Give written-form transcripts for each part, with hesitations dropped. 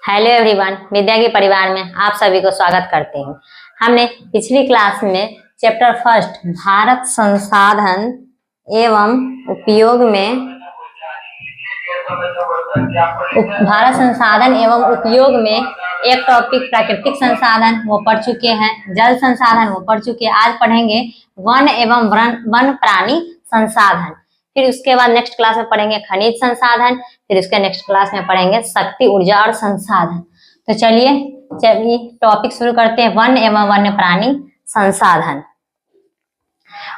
Hello everyone, विद्या के परिवार में आप सभी को स्वागत करते हैं। हमने पिछली क्लास में चैप्टर फर्स्ट भारत संसाधन एवं उपयोग में एक टॉपिक प्राकृतिक संसाधन वो पढ़ चुके हैं, जल संसाधन वो पढ़ चुके हैं। आज पढ़ेंगे वन एवं वन प्राणी संसाधन। फिर उसके बाद नेक्स्ट क्लास में पढ़ेंगे खनिज संसाधन। फिर उसके नेक्स्ट क्लास में पढ़ेंगे शक्ति ऊर्जा और संसाधन। तो चलिए टॉपिक शुरू करते हैं। वन एवं वन्य प्राणी संसाधन।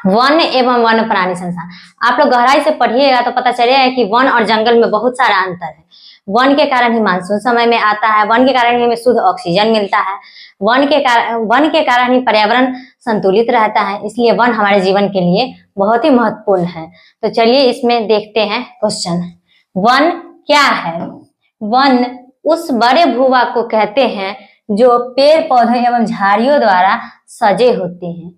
वन एवं वन्य प्राणी संसाधन आप लोग गहराई से पढ़िएगा तो पता चलेगा कि वन और जंगल में बहुत सारा अंतर है। वन के कारण ही मानसून समय में आता है, वन के कारण ही हमें शुद्ध ऑक्सीजन मिलता है, वन के कारण ही पर्यावरण संतुलित रहता है। इसलिए वन हमारे जीवन के लिए बहुत ही महत्वपूर्ण है। तो चलिए इसमें देखते हैं क्वेश्चन। वन क्या है? वन उस बड़े भूभाग को कहते हैं जो पेड़ पौधे एवं झाड़ियों द्वारा सजे होते हैं।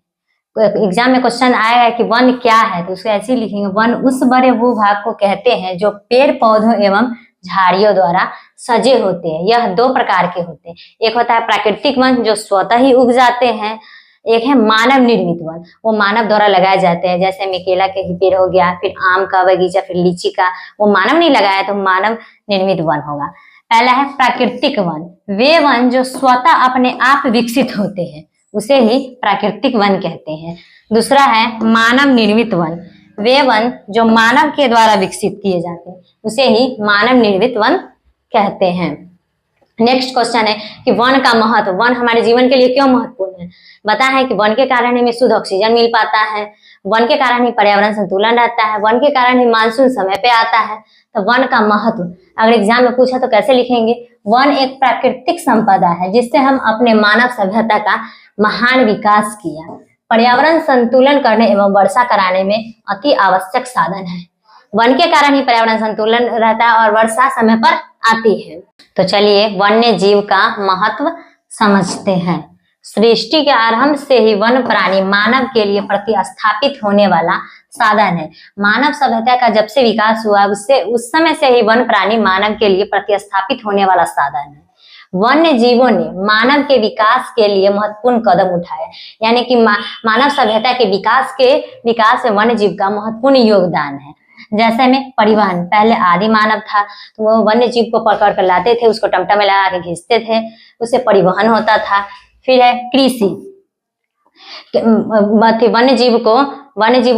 एग्जाम में क्वेश्चन आएगा कि वन क्या है, तो उसको ऐसे ही लिखेंगे, वन उस बड़े भूभाग को कहते हैं जो पेड़ पौधों एवं झाड़ियों द्वारा सजे होते हैं। यह दो प्रकार के होते हैं। एक होता है प्राकृतिक वन जो स्वतः ही उग जाते हैं, एक है मानव निर्मित वन, वो मानव द्वारा लगाए जाते हैं। जैसे में केला के ही पेड़ हो गया, फिर आम का बगीचा, फिर लीची का, वो मानव नहीं लगाया तो मानव निर्मित वन होगा। पहला है प्राकृतिक वन, वे वन जो स्वतः अपने आप विकसित होते हैं, उसे ही प्राकृतिक वन कहते हैं। दूसरा है मानव निर्मित वन, वे वन जो मानव के द्वारा विकसित किए जाते हैं, उसे ही मानव निर्मित वन कहते हैं। नेक्स्ट क्वेश्चन है कि वन का महत्व, वन हमारे जीवन के लिए क्यों महत्वपूर्ण है? बता है कि वन के कारण हमें शुद्ध ऑक्सीजन मिल पाता है, वन के कारण ही पर्यावरण संतुलन रहता है, वन के कारण ही मानसून समय पे आता है। तो वन का महत्व अगर एग्जाम में पूछा तो कैसे लिखेंगे? वन एक प्राकृतिक संपदा है जिससे हम अपने मानव सभ्यता का महान विकास किया। पर्यावरण संतुलन करने एवं वर्षा कराने में अति आवश्यक साधन है। वन के कारण ही पर्यावरण संतुलन रहता है और वर्षा समय पर आती है। तो चलिए वन्य जीव का महत्व समझते हैं। सृष्टि के आरंभ से ही वन प्राणी मानव के लिए प्रतिस्थापित होने वाला साधन है। मानव सभ्यता का जब से विकास हुआ उस समय से ही वन प्राणी मानव के लिए प्रतिस्थापित होने वाला साधन है। वन्य जीवों ने मानव के विकास के लिए महत्वपूर्ण कदम उठाए, यानी कि मानव सभ्यता के विकास में वन्य जीव का महत्वपूर्ण योगदान है। जैसे में परिवहन, पहले आदि मानव था तो वो वन्य जीव को पकड़ कर लाते थे, उसको टमटम में लगा के खींचते थे, उससे परिवहन होता था। फिर है कृषि, वन्य जीव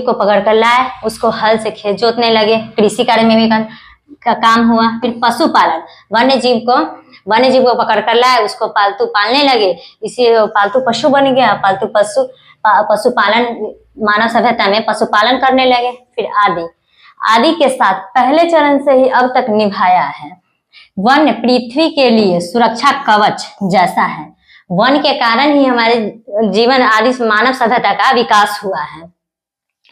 को पकड़ कर लाए, उसको हल से खेत जोतने लगे, कृषि कार्य में भी का काम हुआ। फिर पशुपालन, वन्य जीव को पकड़ कर लाए, उसको पालतू पालने लगे, इसी पालतू पशु बन गया। पशुपालन मानव सभ्यता में पशुपालन करने लगे। फिर आदि के साथ पहले चरण से ही अब तक निभाया है। वन पृथ्वी के लिए सुरक्षा कवच जैसा है। वन के कारण ही हमारे जीवन आदि मानव सभ्यता का विकास हुआ है।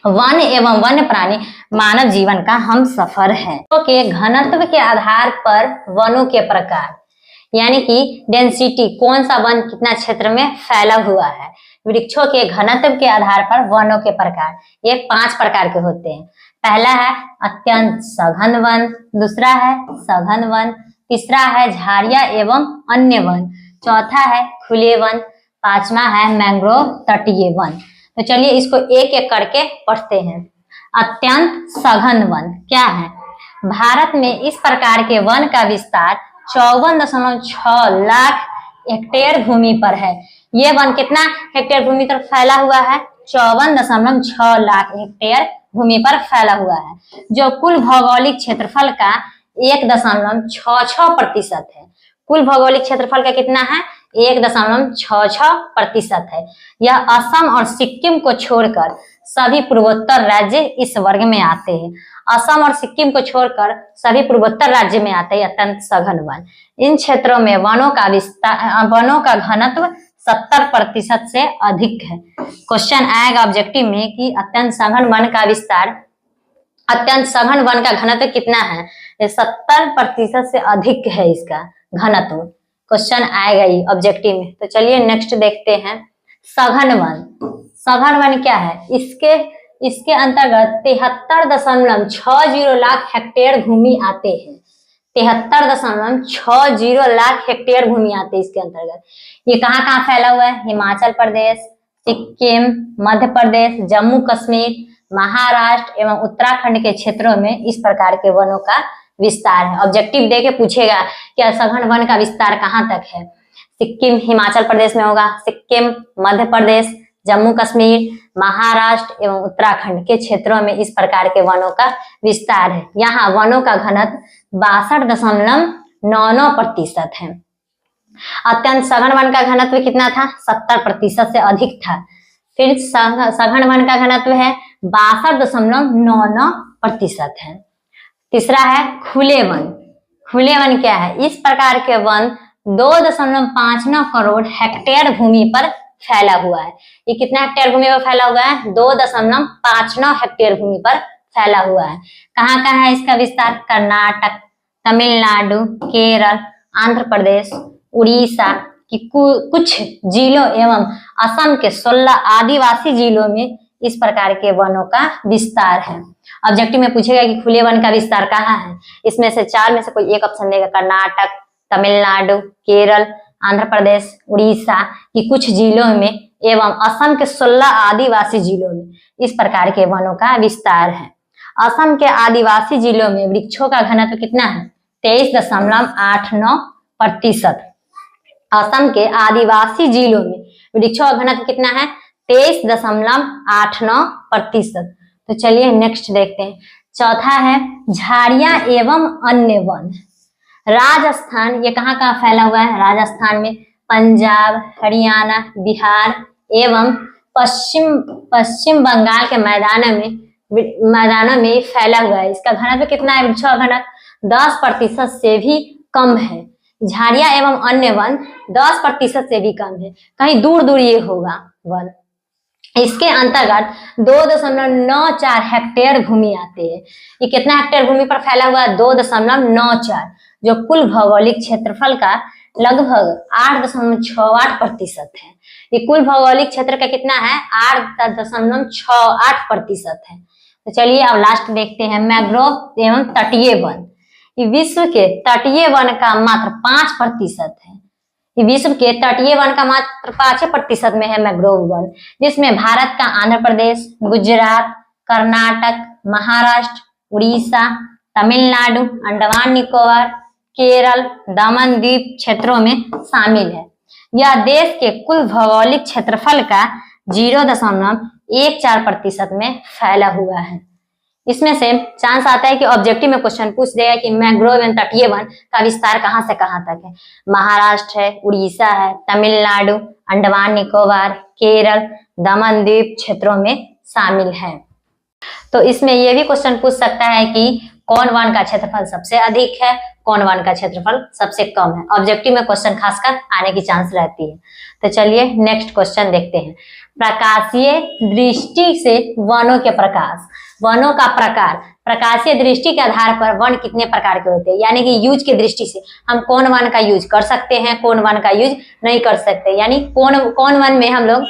वन एवं वन्य प्राणी मानव जीवन का हम सफर है। के घनत्व के आधार पर वनों के प्रकार, यानी कि डेंसिटी, कौन सा वन कितना क्षेत्र में फैला हुआ है। वृक्षों के घनत्व के आधार पर वनों के प्रकार, ये 5 प्रकार के होते हैं। पहला है अत्यंत सघन वन, दूसरा है सघन वन, तीसरा है झाड़ियां एवं अन्य वन, चौथा है खुले वन, 5वां है मैंग्रोव तटीय वन। तो चलिए इसको एक एक करके पढ़ते हैं। अत्यंत सघन वन क्या है? भारत में इस प्रकार के वन का विस्तार 54.6 लाख हेक्टेयर भूमि पर है। ये वन कितना हेक्टेयर भूमि पर फैला हुआ है? 54.6 लाख हेक्टेयर भूमि पर फैला हुआ है, जो कुल भौगोलिक क्षेत्रफल का 1.66% है। कुल भौगोलिक क्षेत्रफल का कितना है? 1.66% है। यह असम और सिक्किम को छोड़कर सभी पूर्वोत्तर राज्य इस वर्ग में आते हैं। असम और सिक्किम को छोड़कर सभी पूर्वोत्तर राज्य में आते हैं अत्यंत सघन वन। इन क्षेत्रों में वनों का घनत्व 70% से अधिक है। क्वेश्चन आएगा ऑब्जेक्टिव में कि अत्यंत सघन वन का घनत्व कितना है? 70% से अधिक है इसका घनत्व। क्वेश्चन आएगा ये ऑब्जेक्टिव में। तो चलिए नेक्स्ट देखते हैं। सघन वन क्या है? इसके अंतर्गत 73.60 लाख हेक्टेयर भूमि आते हैं। 73.60 लाख हेक्टेयर भूमि आती है इसके अंतर्गत। ये कहाँ कहाँ फैला हुआ है? हिमाचल प्रदेश, सिक्किम, मध्य प्रदेश, जम्मू कश्मीर, महाराष्ट्र एवं उत्तराखंड के क्षेत्रों में इस प्रकार के वनों का विस्तार है। ऑब्जेक्टिव दे के पूछेगा कि असघन वन का विस्तार कहाँ तक है। सिक्किम हिमाचल प्रदेश में होगा, सिक्किम मध्य प्रदेश, जम्मू कश्मीर, महाराष्ट्र एवं उत्तराखंड के क्षेत्रों में इस प्रकार के वनों का विस्तार है। यहाँ वनों का घनत्व 62.99% है। अत्यंत सघन वन का घनत्व कितना था? 70% से अधिक था। फिर सघन वन का घनत्व है 62.99% है। तीसरा है खुले वन। खुले वन क्या है? इस प्रकार के वन 2.59 करोड़ हेक्टेयर भूमि पर फैला हुआ है। ये कितना हेक्टेयर भूमि पर फैला हुआ है? 2.59 हेक्टेयर भूमि पर फैला हुआ है। कहाँ कहाँ है इसका विस्तार? कर्नाटक, तमिलनाडु, केरल, आंध्र प्रदेश, उड़ीसा की कुछ जिलों एवं असम के 16 आदिवासी जिलों में इस प्रकार के वनों का विस्तार है। ऑब्जेक्टिव में पूछेगा कि खुले वन का विस्तार कहाँ है? इसमें से 4 में से कोई एक ऑप्शन देगा। कर्नाटक, तमिलनाडु, केरल, आंध्र प्रदेश, उड़ीसा की कुछ जिलों में एवं असम के 16 आदिवासी जिलों में इस प्रकार के वनों का विस्तार है। असम के आदिवासी जिलों में वृक्षों का घनत्व कितना है? 23.89%। असम के आदिवासी जिलों में वृक्षों का घनत्व कितना है? 23.89%। तो चलिए नेक्स्ट देखते हैं। चौथा है झाड़ियां एवं अन्य वन। राजस्थान, ये कहाँ कहाँ फैला हुआ है? राजस्थान में, पंजाब, हरियाणा, बिहार एवं पश्चिम बंगाल के मैदानों में फैला हुआ है। इसका घनत्व कितना है? वृक्षों का घनत्व 10% से भी कम है। झाड़ियां एवं अन्य वन 10% से भी कम है। कहीं दूर दूर ये होगा वन। इसके अंतर्गत 2.94 हेक्टेयर भूमि आती है। ये कितना हेक्टेयर भूमि पर फैला हुआ है? 2.94, जो कुल भौगोलिक क्षेत्रफल का लगभग 8.68% है। ये कुल भौगोलिक क्षेत्र का कितना है? 8.68% है। तो चलिए अब लास्ट देखते हैं मैंग्रोव एवं तटीय वन। ये विश्व के तटीय वन का मात्र 5% है। ये विश्व के तटीय वन का मात्र 5% में है मैंग्रोव वन, जिसमें भारत का आंध्र प्रदेश, गुजरात, कर्नाटक, महाराष्ट्र, उड़ीसा, तमिलनाडु, अंडमान निकोबार, केरल, दमन द्वीप क्षेत्रों में शामिल है। यह देश के कुल भौगोलिक क्षेत्रफल का 0.14% में फैला हुआ है। इसमें से चांस आता है कि ऑब्जेक्टिव में क्वेश्चन पूछ देगा कि मैंग्रोव एवं तटीय वन का विस्तार कहां से कहां तक है। महाराष्ट्र है, उड़ीसा है, तमिलनाडु, अंडमान निकोबार, केरल, दमन द्वीप क्षेत्रों में शामिल है। तो इसमें यह भी क्वेश्चन पूछ सकता है कि कौन वन का क्षेत्रफल सबसे अधिक है, कौन वन का क्षेत्रफल सबसे कम है। ऑब्जेक्टिव में क्वेश्चन खासकर आने की चांस रहती है। तो चलिए नेक्स्ट क्वेश्चन देखते हैं। प्रकाशीय दृष्टि से वनों के प्रकार। वनों का प्रकार, प्रकाशीय दृष्टि के आधार पर वन कितने प्रकार के होते हैं, यानी कि यूज की दृष्टि से हम कौन वन का यूज कर सकते हैं, कौन वन का यूज नहीं कर सकते। यानी कौन वन में हम लोग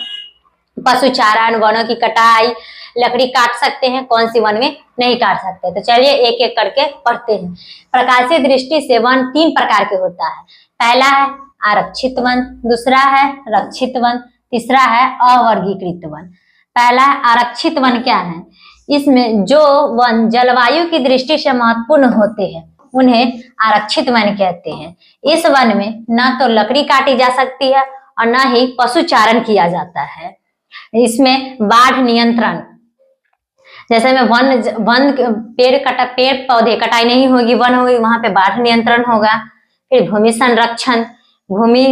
पशु चारण, वनों की कटाई, लकड़ी काट सकते हैं, कौन सी वन में नहीं काट सकते। तो चलिए एक एक करके पढ़ते हैं। प्रकाशीय दृष्टि से वन 3 प्रकार के होता है। पहला है आरक्षित वन, दूसरा है रक्षित वन, तीसरा है अवर्गीकृत वन। पहला है आरक्षित वन। क्या है? इसमें जो वन जलवायु की दृष्टि से महत्वपूर्ण होते हैं उन्हें आरक्षित वन कहते हैं। इस वन में न तो लकड़ी काटी जा सकती है और न ही पशु चारण किया जाता है। इसमें बाढ़ नियंत्रण, जैसे में वन पेड़ पौधे कटाई नहीं होगी, वन होगी, वहां पे बाढ़ नियंत्रण होगा। फिर भूमि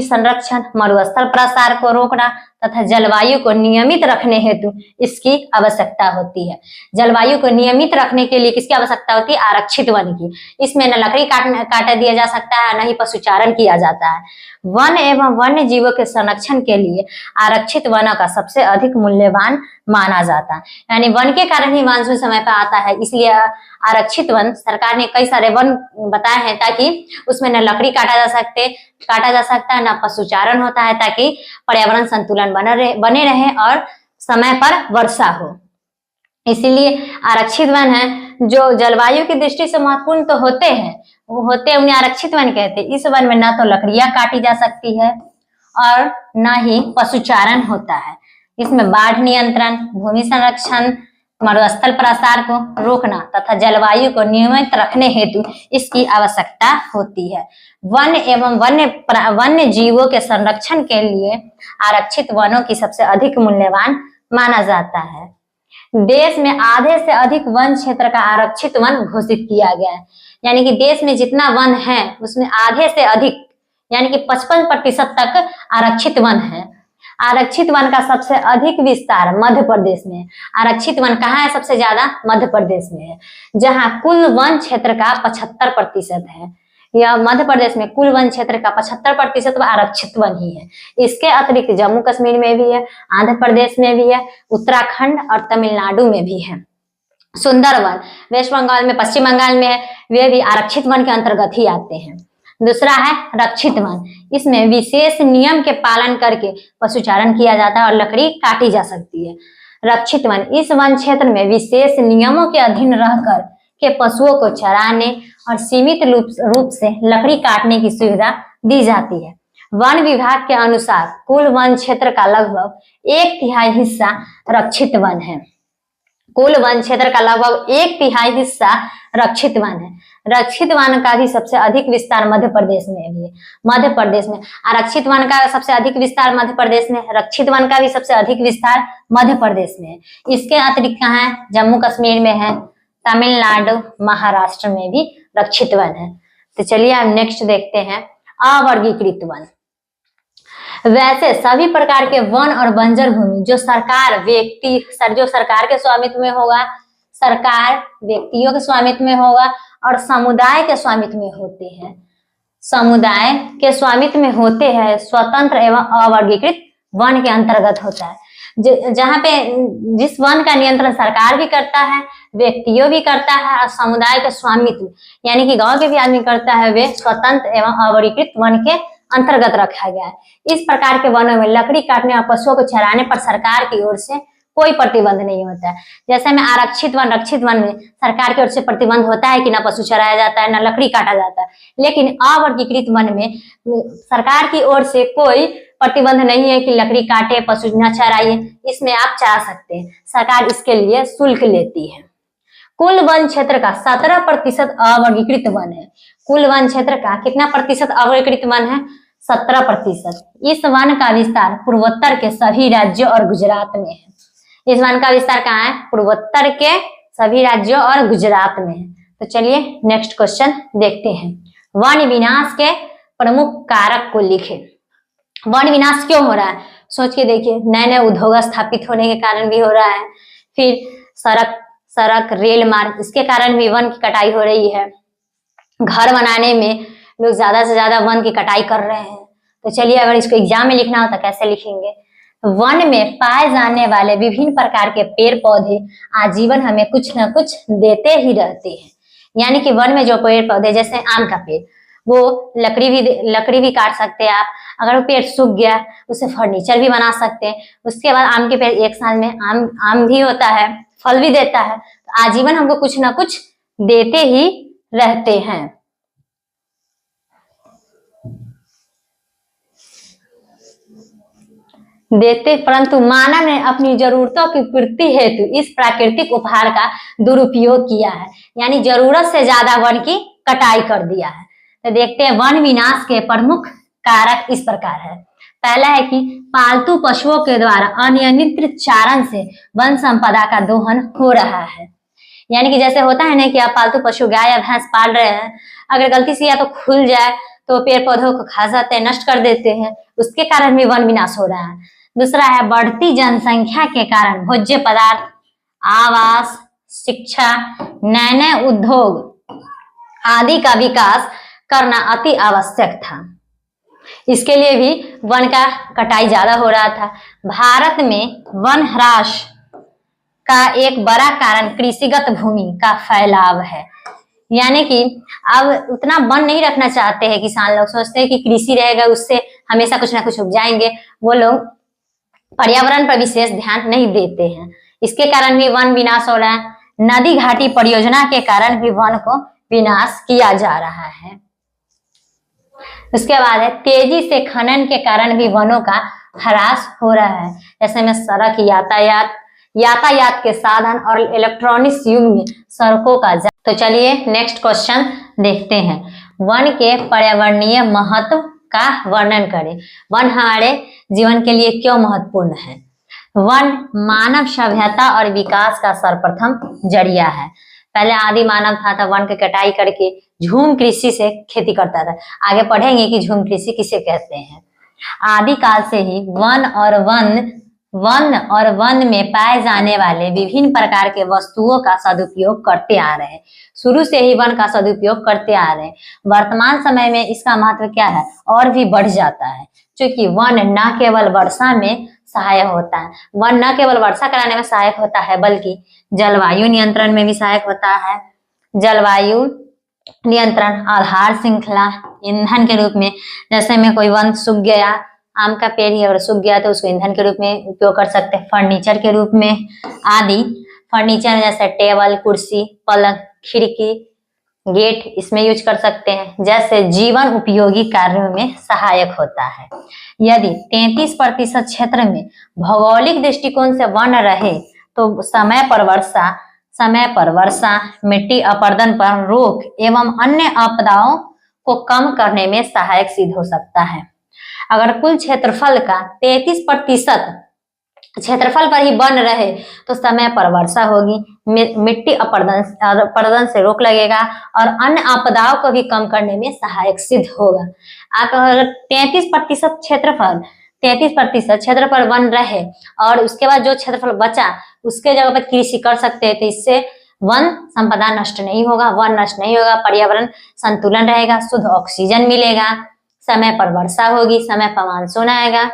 संरक्षण, मरुस्थल प्रसार को रोकना तथा जलवायु को नियमित रखने हेतु इसकी आवश्यकता होती है। जलवायु को नियमित रखने के लिए किसकी आवश्यकता होती है? आरक्षित वन की। इसमें न लकड़ी काट दिया जा सकता है, न ही पशुचारण किया जाता है। वन एवं वन्य जीवों के संरक्षण के लिए आरक्षित वनों का सबसे अधिक मूल्यवान माना जाता है। यानी वन के कारण ही मानसून समय पर आता है, इसलिए आरक्षित वन सरकार ने कई सारे वन बताए हैं ताकि उसमें न लकड़ी काटा जा सकता है, न पशुचारण होता है, ताकि पर्यावरण संतुलन बने रहे और समय पर वर्षा हो। इसीलिए आरक्षित वन है जो जलवायु की दृष्टि से महत्वपूर्ण तो होते हैं, होते उन्हें आरक्षित वन कहते हैं। इस वन में न तो लकड़ियां काटी जा सकती है और न ही पशुचारण होता है। इसमें बाढ़ नियंत्रण, भूमि संरक्षण, मरुस्थल प्रसार को रोकना तथा जलवायु को नियमित रखने हेतु इसकी आवश्यकता होती है। वन एवं वन्य जीवों के संरक्षण के लिए आरक्षित वनों की सबसे अधिक मूल्यवान माना जाता है। देश में आधे से अधिक वन क्षेत्र का आरक्षित वन घोषित किया गया है। यानी कि देश में जितना वन है उसमें आधे से अधिक यानी कि 55% तक आरक्षित वन है। आरक्षित वन का सबसे अधिक विस्तार मध्य प्रदेश में। आरक्षित वन कहाँ है? सबसे ज्यादा मध्य प्रदेश में है, जहां कुल वन क्षेत्र का 75% है। यह मध्य प्रदेश में कुल वन क्षेत्र का 75% आरक्षित वन ही है। इसके अतिरिक्त जम्मू कश्मीर में भी है, आंध्र प्रदेश में भी है, उत्तराखंड और तमिलनाडु में भी है। सुंदरवन वेस्ट बंगाल में, पश्चिम बंगाल में है, वे भी आरक्षित वन के अंतर्गत ही आते हैं। दूसरा है रक्षित वन। इसमें विशेष नियम के पालन करके पशुचारण किया जाता है और लकड़ी काटी जा सकती है। रक्षित वन इस वन क्षेत्र में विशेष नियमों के अधीन रहकर के पशुओं को चराने और सीमित रूप से लकड़ी काटने की सुविधा दी जाती है। वन विभाग के अनुसार कुल वन क्षेत्र का लगभग 1/3 हिस्सा रक्षित वन है। कुल वन क्षेत्र का लगभग 1/3 हिस्सा रक्षित वन है। रक्षित वन का भी सबसे अधिक विस्तार मध्य प्रदेश में भी है। मध्य प्रदेश में आरक्षित वन का सबसे अधिक विस्तार मध्य प्रदेश में, रक्षित वन का भी सबसे अधिक विस्तार मध्य प्रदेश में है। इसके अतिरिक्त कहाँ है? जम्मू कश्मीर में है, तमिलनाडु, महाराष्ट्र में भी रक्षित वन है। तो चलिए हम नेक्स्ट देखते हैं अवर्गीकृत वन। वैसे सभी प्रकार के वन और बंजर भूमि जो सरकार के स्वामित्व में होगा, सरकार व्यक्तियों के स्वामित्व में होगा और समुदाय के स्वामित्व में होते हैं। समुदाय के स्वामित्व में होते हैं स्वतंत्र एवं अवर्गीकृत वन के अंतर्गत होता है। जहाँ पे जिस वन का नियंत्रण सरकार भी करता है, व्यक्तियों भी करता है और समुदाय के स्वामित्व यानी कि गांव के भी आदमी करता है, वे स्वतंत्र एवं अवर्गीकृत वन के अंतर्गत रखा गया है। इस प्रकार के वनों में लकड़ी काटने और पशुओं को चराने पर सरकार की ओर से कोई प्रतिबंध नहीं होता है। जैसे में आरक्षित वन, रक्षित वन में सरकार की ओर से प्रतिबंध होता है कि ना पशु चराया जाता है, ना लकड़ी काटा जाता है। लेकिन अवर्गीकृत वन में सरकार की ओर से कोई प्रतिबंध नहीं है कि लकड़ी काटे, पशु न चराइए। इसमें आप चरा सकते हैं, सरकार इसके लिए शुल्क लेती है। कुल वन क्षेत्र का 17% अवर्गीकृत वन है। कुल वन क्षेत्र का कितना प्रतिशत अवर्गीकृत वन है? 17%। इस वन का विस्तार पूर्वोत्तर के सभी राज्यों और गुजरात में है। इस वन का विस्तार कहाँ है? पूर्वोत्तर के सभी राज्यों और गुजरात में है। तो चलिए नेक्स्ट क्वेश्चन देखते हैं। वन विनाश के प्रमुख कारक को लिखें। वन विनाश क्यों हो रहा है? सोच के देखिए, नए नए उद्योग स्थापित होने के कारण भी हो रहा है, फिर सड़क रेल मार्ग, इसके कारण भी वन की कटाई हो रही है। घर बनाने में लोग ज्यादा से ज्यादा वन की कटाई कर रहे हैं। तो चलिए अगर इसको एग्जाम में लिखना हो तो कैसे लिखेंगे? वन में पाए जाने वाले विभिन्न प्रकार के पेड़ पौधे आजीवन हमें कुछ न कुछ देते ही रहते हैं। यानी कि वन में जो पेड़ पौधे, जैसे आम का पेड़, वो लकड़ी भी काट सकते हैं आप। अगर वो पेड़ सूख गया उससे फर्नीचर भी बना सकते हैं। उसके बाद आम के पेड़ 1 साल में आम भी होता है, फल भी देता है। तो आजीवन हमको कुछ ना कुछ देते ही रहते हैं। परंतु मानव ने अपनी जरूरतों की पूर्ति हेतु इस प्राकृतिक उपहार का दुरुपयोग किया है, यानी जरूरत से ज्यादा वन की कटाई कर दिया है। तो देखते हैं वन विनाश के प्रमुख कारक इस प्रकार है। पहला है कि पालतू पशुओं के द्वारा अनियंत्रित चारण से वन संपदा का दोहन हो रहा है। यानी कि जैसे होता है ना कि आप पालतू पशु गाय या भैंस पाल रहे हैं, अगर गलती से या तो खुल जाए तो पेड़ पौधों को खा जाते हैं, नष्ट कर देते हैं, उसके कारण भी वन विनाश हो रहा है। दूसरा है बढ़ती जनसंख्या के कारण भोज्य पदार्थ, आवास, शिक्षा, नए नए उद्योग आदि का विकास करना अति आवश्यक था। इसके लिए भी वन का कटाई ज्यादा हो रहा था। भारत में वन ह्रास का एक बड़ा कारण कृषिगत भूमि का फैलाव है। यानी कि अब उतना वन नहीं रखना चाहते हैं किसान लोग, सोचते हैं कि कृषि रहेगा उससे हमेशा कुछ ना कुछ उपजाएंगे। वो लोग पर्यावरण पर विशेष ध्यान नहीं देते हैं। इसके कारण भी वन विनाश हो रहा है। नदी घाटी परियोजना के कारण भी वन को विनाश किया जा रहा है। उसके बाद है तेजी से खनन के कारण भी वनों का ह्रास हो रहा है। जैसे में सड़क यातायात के साधन और इलेक्ट्रॉनिक्स युग में सड़कों का तो चलिए नेक्स्ट क्वेश्चन देखते हैं। वन के पर्यावरणीय महत्व का वर्णन करें। वन हमारे जीवन के लिए क्यों महत्वपूर्ण है? वन मानव सभ्यता और विकास का सर्वप्रथम जरिया है। पहले आदि मानव था वन की कटाई करके झूम कृषि से खेती करता था। आगे पढ़ेंगे कि झूम कृषि किसे कहते हैं। आदि काल से ही वन और वन में पाए जाने वाले विभिन्न प्रकार के वस्तुओं का सदुपयोग करते आ रहे हैं। शुरू से ही वन का सदुपयोग करते आ रहे हैं। वर्तमान समय में इसका महत्व क्या है और भी बढ़ जाता है, क्योंकि वन न केवल वर्षा में सहायक होता है, वन न केवल वर्षा कराने में सहायक होता है बल्कि जलवायु नियंत्रण में भी सहायक होता है। जलवायु नियंत्रण, आहार श्रृंखला, ईंधन के रूप में, जैसे में कोई वन सूख गया, आम का पेड़ ही अगर सूख गया तो उसको ईंधन के रूप में उपयोग कर सकते हैं। फर्नीचर के रूप में आदि, फर्नीचर जैसे टेबल, कुर्सी, पलंग, खिड़की, गेट इसमें यूज कर सकते हैं। जैसे जीवन उपयोगी कार्यों में सहायक होता है। यदि 33% क्षेत्र में भौगोलिक दृष्टिकोण से वन रहे तो समय पर वर्षा, मिट्टी अपरदन पर रोक एवं अन्य आपदाओं को कम करने में सहायक सिद्ध हो सकता है। अगर कुल क्षेत्रफल का 33% क्षेत्रफल पर ही वन रहे तो समय पर वर्षा होगी, मिट्टी अपरदन से रोक लगेगा और अन्य आपदाओं को भी कम करने में सहायक सिद्ध होगा। आप अगर 33% क्षेत्रफल वन रहे और उसके बाद जो क्षेत्रफल बचा उसके जगह पर कृषि कर सकते हैं, तो इससे वन संपदा नष्ट नहीं होगा, वन नष्ट नहीं होगा, पर्यावरण संतुलन रहेगा, शुद्ध ऑक्सीजन मिलेगा, समय पर वर्षा होगी, समय पर मानसून आएगा।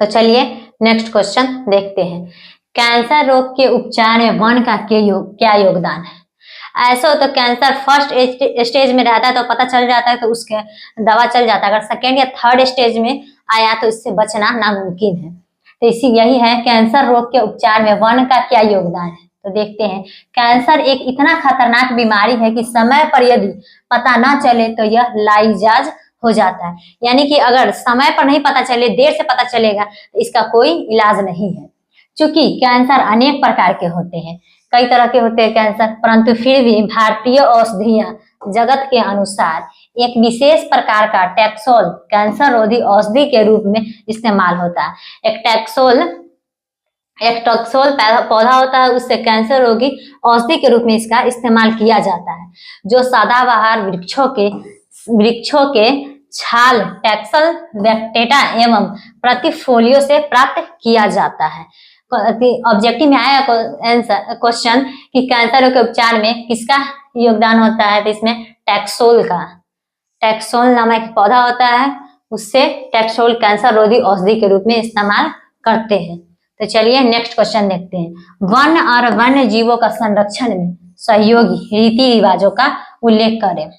तो चलिए नेक्स्ट क्वेश्चन देखते हैं। कैंसर रोग के उपचार में वन का क्या योगदान है? ऐसा हो तो कैंसर फर्स्ट स्टेज में रहता है तो पता चल जाता है तो उसके दवा चल जाता है। अगर सेकेंड या थर्ड स्टेज में आया तो इससे बचना नामुमकिन है। तो यही है कैंसर रोग के उपचार में वन का क्या योगदान है। तो देखते हैं। कैंसर एक इतना खतरनाक बीमारी है कि समय पर यदि पता ना चले तो यह लाइलाज हो जाता है। यानी कि अगर समय पर नहीं पता चले, देर से पता चलेगा तो इसका कोई इलाज नहीं है। क्योंकि कैंसर अनेक प्रकार के होते हैं, कई तरह के होते हैं कैंसर, परंतु फिर भी भारतीय औषधियां जगत के अनुसार एक विशेष प्रकार का टैक्सोल कैंसर रोधी औषधि के रूप में इस्तेमाल होता है। एक टैक्सोल पौधा होता है, उससे कैंसर रोगी औषधि के रूप में इसका इस्तेमाल किया जाता है, जो सदाबहार वृक्षों के छाल टैक्सल वेक्टेटा एवं प्रतिफोलियो से प्राप्त किया जाता है। ऑब्जेक्टिव में आया क्वेश्चन कि कैंसर के उपचार में किसका योगदान होता है, तो इसमें टैक्सोल नामक पौधा होता है, उससे टैक्सोल कैंसर रोधी औषधि के रूप में इस्तेमाल करते हैं। तो चलिए नेक्स्ट क्वेश्चन देखते हैं। वन और वन्य जीवों का संरक्षण में सहयोगी रीति रिवाजों का उल्लेख करें।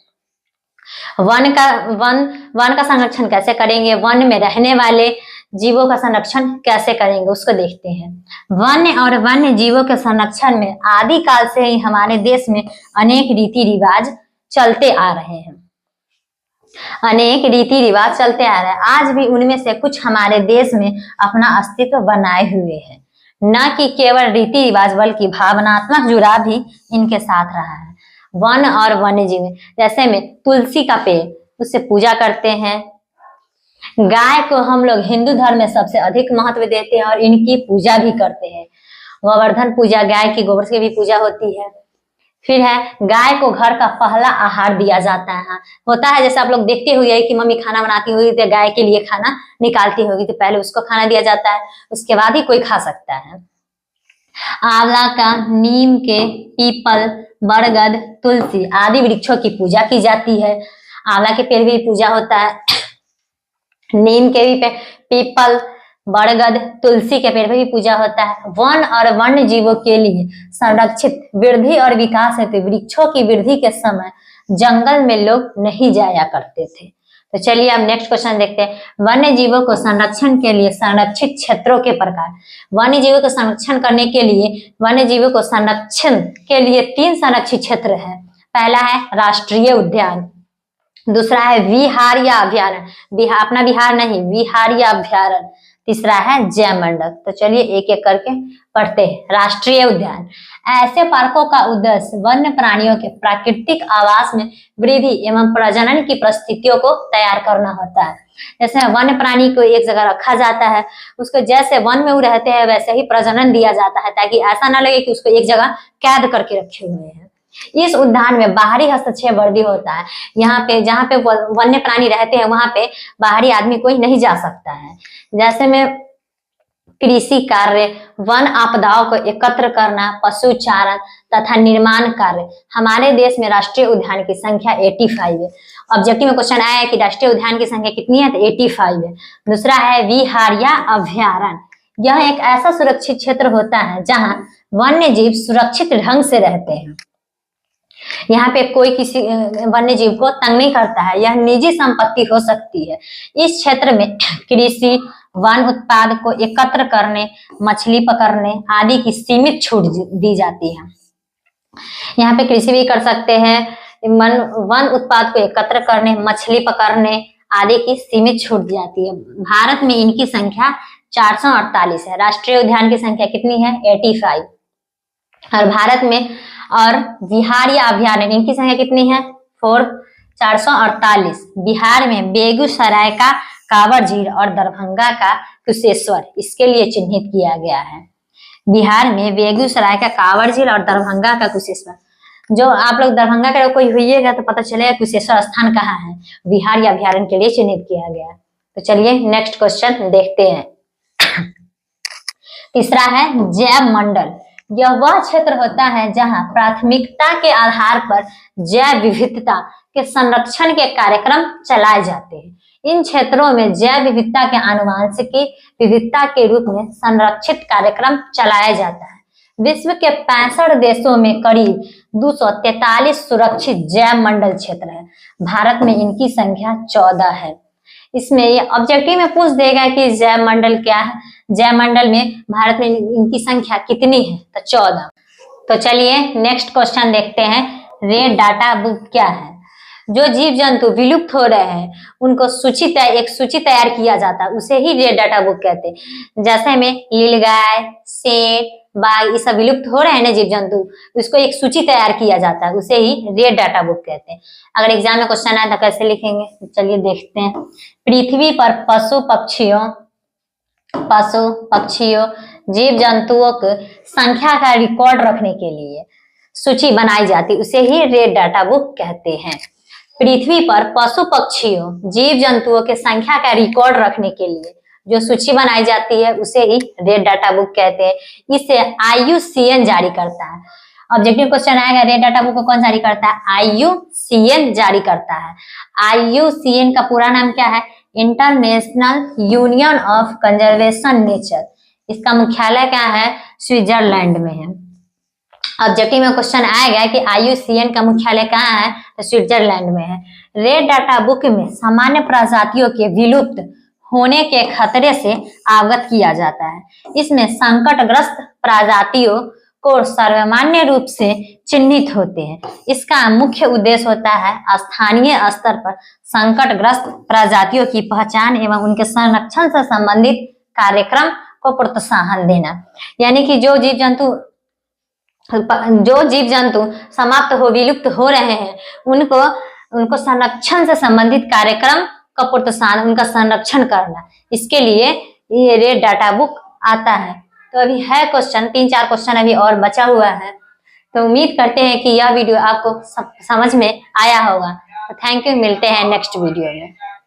वन का संरक्षण कैसे करेंगे, वन में रहने वाले जीवों का संरक्षण कैसे करेंगे उसको देखते हैं। वन्य और वन्य जीवों के संरक्षण में आदि काल से ही हमारे देश में अनेक रीति रिवाज चलते आ रहे हैं। आज भी उनमें से कुछ हमारे देश में अपना अस्तित्व बनाए हुए हैं। न कि केवल रीति रिवाज बल्कि भावनात्मक जुड़ाव भी इनके साथ रहा है। वन और वन्य जीव, जैसे में तुलसी का पेड़, उससे पूजा करते हैं। गाय को हम लोग हिंदू धर्म में सबसे अधिक महत्व देते हैं और इनकी पूजा भी करते हैं। गोवर्धन पूजा, गाय की गोबर से भी पूजा होती है। फिर है गाय को घर का पहला आहार दिया जाता है। होता है जैसे आप लोग देखते हुए कि मम्मी खाना बनाती होगी तो गाय के लिए खाना निकालती होगी, तो पहले उसको खाना दिया जाता है, उसके बाद ही कोई खा सकता है। आंवला का, नीम के, पीपल, बरगद, तुलसी आदि वृक्षों की पूजा की जाती है। आंवला के पेड़ भी पूजा होता है, नीम के भी पीपल, बरगद, तुलसी के पेड़ पर भी पूजा होता है। वन और वन्य जीवों के लिए संरक्षित वृद्धि और विकास हेतु वृक्षों की वृद्धि के समय जंगल में लोग नहीं जाया करते थे। तो चलिए अब नेक्स्ट क्वेश्चन देखते हैं। वन्य जीवों को संरक्षण के लिए संरक्षित क्षेत्रों के प्रकार। वन्य जीवों को संरक्षण करने के लिए वन्य जीवों को संरक्षण के लिए 3 संरक्षित क्षेत्र है। पहला है राष्ट्रीय उद्यान, दूसरा है विहारिया अभ्यारण्य, अपना बिहार नहीं, विहारिया अभ्यारण्य, तीसरा है जैव मंडल। तो चलिए एक एक करके पढ़ते हैं। राष्ट्रीय उद्यान, ऐसे पार्कों का उद्देश्य वन्य प्राणियों के प्राकृतिक आवास में वृद्धि एवं प्रजनन की परिस्थितियों को तैयार करना होता है। जैसे वन्य प्राणी को एक जगह रखा जाता है, उसको जैसे वन में वो रहते हैं वैसे ही प्रजनन दिया जाता है, ताकि ऐसा ना लगे कि उसको एक जगह कैद करके रखे हुए हैं। इस उद्यान में बाहरी हस्तक्षेप वर्जित होता है। यहाँ पे जहाँ पे वन्य प्राणी रहते हैं वहां पे बाहरी आदमी कोई नहीं जा सकता है। जैसे में कृषि कार्य, वन आपदाओं को एकत्र करना, पशु चारण तथा निर्माण कार्य। हमारे देश में राष्ट्रीय उद्यान की संख्या 85 है। ऑब्जेक्टिव में क्वेश्चन आया है कि राष्ट्रीय उद्यान की संख्या कितनी है, तो 85 है। दूसरा है विहारिया अभ्यारण्य, यह एक ऐसा सुरक्षित क्षेत्र होता है जहाँ वन्य जीव सुरक्षित ढंग से रहते हैं। यहाँ पे कोई किसी वन्य जीव को तंग नहीं करता है, यह निजी संपत्ति हो सकती है। इस क्षेत्र में कृषि, वन उत्पाद को एकत्र करने, मछली पकड़ने आदि की सीमित छूट दी जाती है। यहाँ पे कृषि भी कर सकते हैं, वन उत्पाद को एकत्र करने, मछली पकड़ने आदि की सीमित छूट दी जाती है। भारत में इनकी संख्या 448 है। राष्ट्रीय उद्यान की संख्या कितनी है, 85। और भारत में और विहारिया अभ्यारण्य इनकी संख्या कितनी है, 448। बिहार में बेगूसराय का कांवर झील और दरभंगा का कुशेश्वर इसके लिए चिन्हित किया गया है। बिहार में बेगूसराय का कांवर झील और दरभंगा का कुशेश्वर। जो आप लोग दरभंगा का कोई हुईएगा तो पता चलेगा कुशेश्वर स्थान कहाँ है, विहारिया अभ्यारण्य के लिए चिन्हित किया गया। तो चलिए नेक्स्ट क्वेश्चन देखते हैं। तीसरा है जैव मंडल, यह वह क्षेत्र होता है जहां प्राथमिकता के आधार पर जैव विविधता के संरक्षण के कार्यक्रम चलाए जाते हैं। इन क्षेत्रों में जैव विविधता के आनुवंशिकी विविधता के रूप में संरक्षित कार्यक्रम चलाया जाता है। विश्व के 65 देशों में करीब 243 सुरक्षित जैव मंडल क्षेत्र है। भारत में इनकी संख्या 14 है। इसमें ये ऑब्जेक्टिव में पूछ देगा कि जैव मंडल क्या है, जैव मंडल में भारत में इनकी संख्या कितनी है, तो 14। तो चलिए नेक्स्ट क्वेश्चन देखते हैं। रेड डाटा बुक क्या है? जो जीव जंतु विलुप्त हो रहे हैं उनको एक सूची तैयार किया जाता है, उसे ही रेड डाटा बुक कहते हैं। जैसे में नीलगाय, शेर, बाघ ये सब विलुप्त हो रहे हैं ना जीव जंतु, उसको एक सूची तैयार किया जाता है, उसे ही रेड डाटा बुक कहते हैं। अगर एग्जाम में क्वेश्चन आए तो कैसे लिखेंगे, चलिए देखते हैं। पृथ्वी पर पशु पक्षियों जीव जंतुओं की संख्या का रिकॉर्ड रखने के लिए सूची बनाई जाती है, उसे ही रेड डाटा बुक कहते हैं। पृथ्वी पर पशु पक्षियों जीव जंतुओं के संख्या का रिकॉर्ड रखने के लिए जो सूची बनाई जाती है उसे ही रेड डाटा बुक कहते हैं। इसे IUCN जारी करता है। ऑब्जेक्टिव क्वेश्चन आएगा, रेड डाटा बुक को कौन जारी करता है? IUCN जारी करता है। IUCN का पूरा नाम क्या है? International union of conservation nature. इसका मुख्यालय क्या है? स्विट्जरलैंड में है। ऑब्जेक्टिव में क्वेश्चन आएगा कि IUCN का मुख्यालय कहाँ है, तो स्विट्जरलैंड में है। रेड डाटा बुक में सामान्य प्रजातियों के विलुप्त होने के खतरे से अवगत किया जाता है। इसमें संकटग्रस्त प्रजातियों को सर्वमान्य रूप से चिन्हित होते हैं। इसका मुख्य उद्देश्य होता है स्थानीय स्तर पर संकटग्रस्त प्रजातियों की पहचान एवं उनके संरक्षण से संबंधित कार्यक्रम को प्रोत्साहन देना। यानी कि जो जीव जंतु समाप्त हो विलुप्त हो रहे हैं उनको संरक्षण से संबंधित कार्यक्रम का प्रोत्साहन, उनका संरक्षण करना, इसके लिए ये रेड डाटा बुक आता है। तो अभी है क्वेश्चन, 3-4 क्वेश्चन अभी और बचा हुआ है। तो उम्मीद करते हैं कि यह वीडियो आपको समझ में आया होगा। तो थैंक यू, मिलते हैं नेक्स्ट वीडियो में।